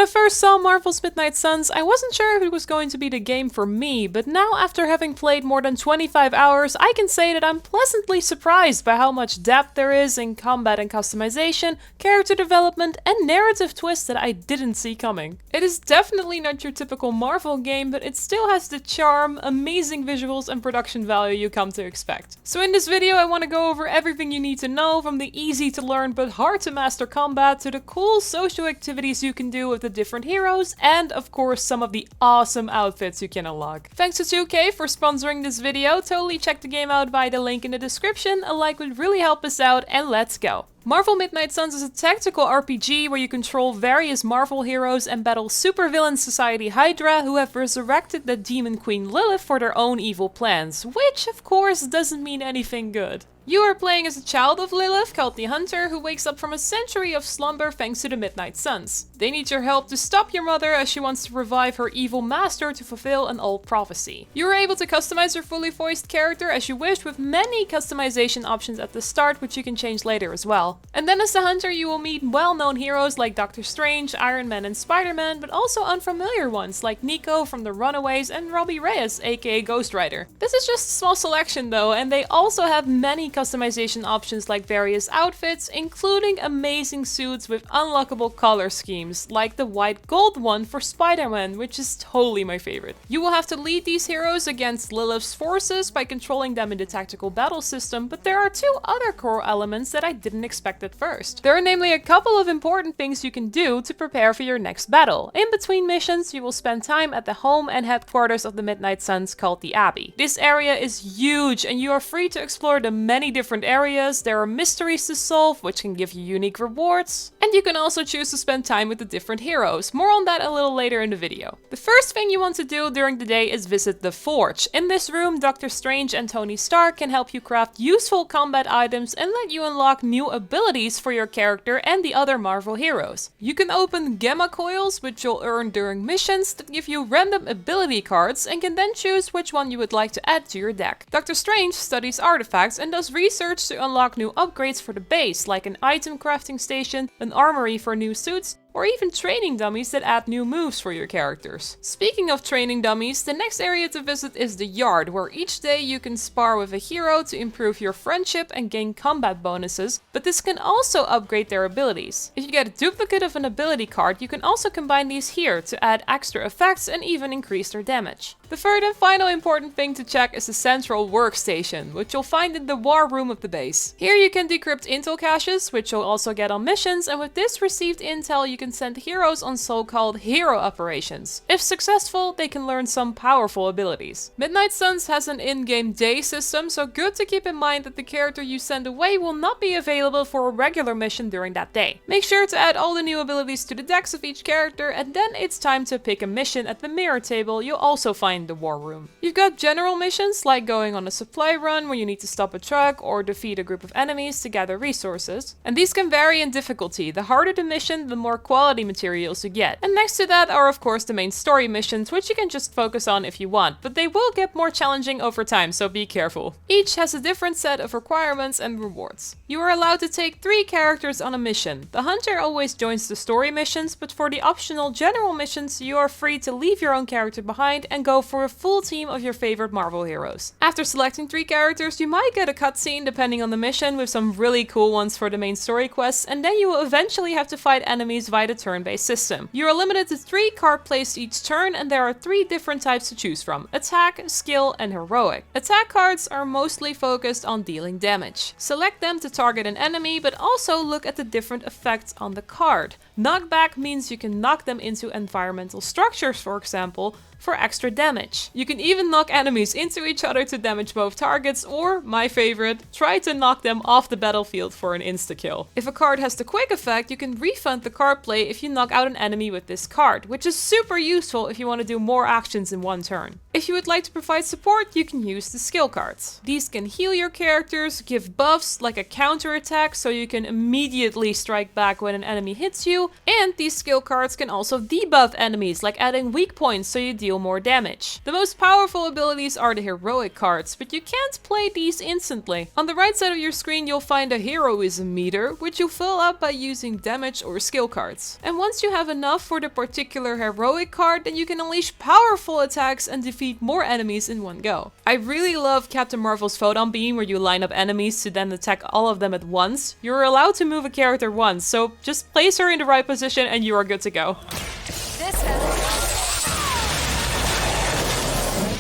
When I first saw Marvel's Midnight Suns, I wasn't sure if it was going to be the game for me, but now after having played more than 25 hours, I can say that I'm pleasantly surprised by how much depth there is in combat and customization, character development, and narrative twists that I didn't see coming. It is definitely not your typical Marvel game, but it still has the charm, amazing visuals, and production value you come to expect. So in this video I want to go over everything you need to know, from the easy to learn but hard to master combat to the cool social activities you can do with the different heroes, and of course some of the awesome outfits you can unlock. Thanks to 2K for sponsoring this video. Totally check the game out via the link in the description. A like would really help us out, and let's go. Marvel Midnight Suns is a tactical RPG where you control various Marvel heroes and battle supervillain Society Hydra, who have resurrected the Demon Queen Lilith for their own evil plans, which of course doesn't mean anything good. You are playing as a child of Lilith called the Hunter, who wakes up from a century of slumber thanks to the Midnight Suns. They need your help to stop your mother as she wants to revive her evil master to fulfill an old prophecy. You are able to customize your fully voiced character as you wish, with many customization options at the start, which you can change later as well. And then as the Hunter you will meet well-known heroes like Doctor Strange, Iron Man and Spider-Man, but also unfamiliar ones like Nico from the Runaways and Robbie Reyes aka Ghost Rider. This is just a small selection though, and they also have many customization options like various outfits, including amazing suits with unlockable color schemes, like the white gold one for Spider-Man, which is totally my favorite. You will have to lead these heroes against Lilith's forces by controlling them in the tactical battle system, but there are two other core elements that I didn't expect at first. There are namely a couple of important things you can do to prepare for your next battle. In between missions, you will spend time at the home and headquarters of the Midnight Suns called the Abbey. This area is huge and you are free to explore the many different areas. There are mysteries to solve, which can give you unique rewards, and you can also choose to spend time with the different heroes. More on that a little later in the video. The first thing you want to do during the day is visit the Forge. In this room, Doctor Strange and Tony Stark can help you craft useful combat items and let you unlock new abilities for your character and the other Marvel heroes. You can open gamma coils, which you'll earn during missions, that give you random ability cards, and can then choose which one you would like to add to your deck. Doctor Strange studies artifacts and does research to unlock new upgrades for the base, like an item crafting station, an armory for new suits, or even training dummies that add new moves for your characters. Speaking of training dummies, the next area to visit is the Yard, where each day you can spar with a hero to improve your friendship and gain combat bonuses, but this can also upgrade their abilities. If you get a duplicate of an ability card, you can also combine these here to add extra effects and even increase their damage. The third and final important thing to check is the central workstation, which you'll find in the war room of the base. Here you can decrypt intel caches, which you'll also get on missions, and with this received intel you can send heroes on so-called hero operations. If successful, they can learn some powerful abilities. Midnight Suns has an in-game day system, so good to keep in mind that the character you send away will not be available for a regular mission during that day. Make sure to add all the new abilities to the decks of each character, and then it's time to pick a mission at the mirror table you'll also find in the war room. You've got general missions like going on a supply run where you need to stop a truck or defeat a group of enemies to gather resources, and these can vary in difficulty. The harder the mission, the more quality materials you get. And next to that are of course the main story missions, which you can just focus on if you want, but they will get more challenging over time, so be careful. Each has a different set of requirements and rewards. You are allowed to take 3 characters on a mission. The Hunter always joins the story missions, but for the optional general missions you are free to leave your own character behind and go for a full team of your favorite Marvel heroes. After selecting 3 characters, you might get a cutscene depending on the mission, with some really cool ones for the main story quests, and then you will eventually have to fight enemies via the turn-based system. You are limited to 3 card plays each turn, and there are 3 different types to choose from: attack, skill and heroic. Attack cards are mostly focused on dealing damage. Select them to target an enemy, but also look at the different effects on the card. Knockback means you can knock them into environmental structures, for example, for extra damage. You can even knock enemies into each other to damage both targets, or, my favorite, try to knock them off the battlefield for an insta-kill. If a card has the quick effect, you can refund the card play if you knock out an enemy with this card, which is super useful if you want to do more actions in one turn. If you would like to provide support, you can use the skill cards. These can heal your characters, give buffs like a counter attack so you can immediately strike back when an enemy hits you, and these skill cards can also debuff enemies, like adding weak points so you deal deal more damage. The most powerful abilities are the heroic cards, but you can't play these instantly. On the right side of your screen you'll find a heroism meter, which you fill up by using damage or skill cards. And once you have enough for the particular heroic card, then you can unleash powerful attacks and defeat more enemies in one go. I really love Captain Marvel's photon beam, where you line up enemies to then attack all of them at once. You're allowed to move a character once, so just place her in the right position and you are good to go.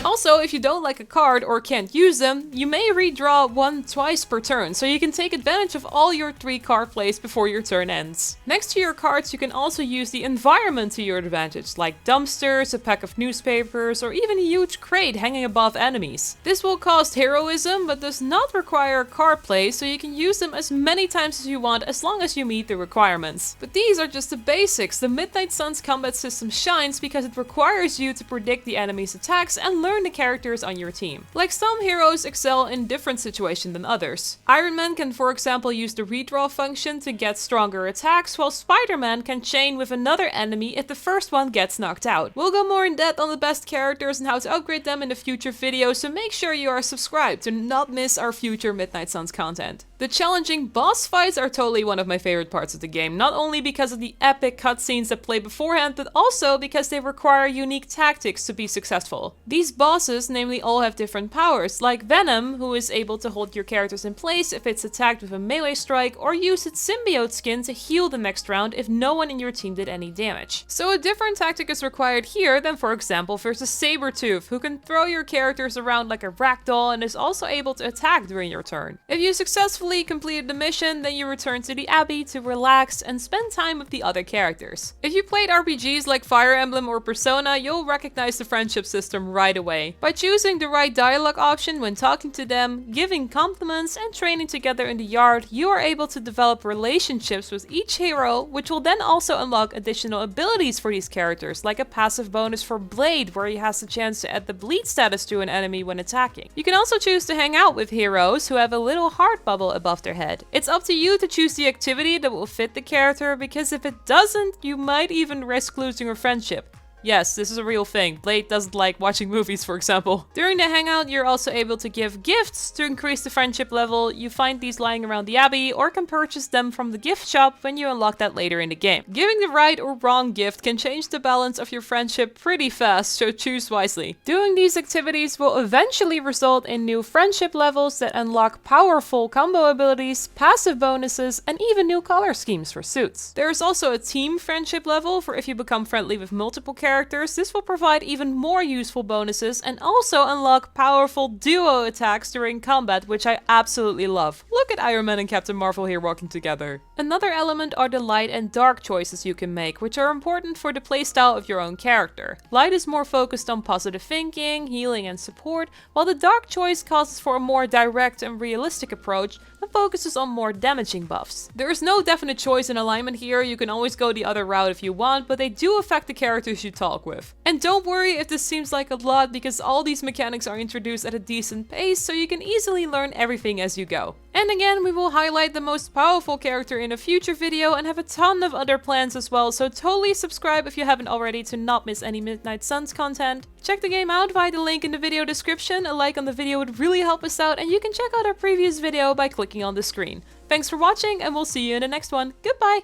Also, if you don't like a card or can't use them, you may redraw one twice per turn, so you can take advantage of all your 3 card plays before your turn ends. Next to your cards, you can also use the environment to your advantage, like dumpsters, a pack of newspapers, or even a huge crate hanging above enemies. This will cost heroism, but does not require card play, so you can use them as many times as you want as long as you meet the requirements. But these are just the basics. The Midnight Suns combat system shines because it requires you to predict the enemy's attacks and learn the characters on your team. Like, some heroes excel in different situations than others. Iron Man can, for example, use the redraw function to get stronger attacks, while Spider-Man can chain with another enemy if the first one gets knocked out. We'll go more in depth on the best characters and how to upgrade them in a future video, so make sure you are subscribed to not miss our future Midnight Suns content. The challenging boss fights are totally one of my favorite parts of the game, not only because of the epic cutscenes that play beforehand, but also because they require unique tactics to be successful. These bosses namely all have different powers, like Venom, who is able to hold your characters in place if it's attacked with a melee strike, or use its symbiote skin to heal the next round if no one in your team did any damage. So a different tactic is required here than, for example, versus Sabretooth, who can throw your characters around like a ragdoll and is also able to attack during your turn. If you successfully completed the mission, then you return to the Abbey to relax and spend time with the other characters. If you played RPGs like Fire Emblem or Persona, you'll recognize the friendship system right away. By choosing the right dialogue option when talking to them, giving compliments, and training together in the yard, you are able to develop relationships with each hero, which will then also unlock additional abilities for these characters, like a passive bonus for Blade, where he has the chance to add the bleed status to an enemy when attacking. You can also choose to hang out with heroes who have a little heart bubble above their head. It's up to you to choose the activity that will fit the character, because if it doesn't, you might even risk losing a friendship. Yes, this is a real thing. Blade doesn't like watching movies, for example. During the hangout, you're also able to give gifts to increase the friendship level. You find these lying around the Abbey, or can purchase them from the gift shop when you unlock that later in the game. Giving the right or wrong gift can change the balance of your friendship pretty fast, so choose wisely. Doing these activities will eventually result in new friendship levels that unlock powerful combo abilities, passive bonuses, and even new color schemes for suits. There is also a team friendship level for if you become friendly with multiple characters. This will provide even more useful bonuses and also unlock powerful duo attacks during combat, which I absolutely love. Look at Iron Man and Captain Marvel here walking together. Another element are the light and dark choices you can make, which are important for the playstyle of your own character. Light is more focused on positive thinking, healing, and support, while the dark choice causes for a more direct and realistic approach and focuses on more damaging buffs. There is no definite choice in alignment here. You can always go the other route if you want, but they do affect the characters you talk with. And don't worry if this seems like a lot, because all these mechanics are introduced at a decent pace, so you can easily learn everything as you go. And again, we will highlight the most powerful character in a future video and have a ton of other plans as well, so totally subscribe if you haven't already to not miss any Midnight Suns content. Check the game out via the link in the video description. A like on the video would really help us out, and you can check out our previous video by clicking on the screen. Thanks for watching, and we'll see you in the next one. Goodbye!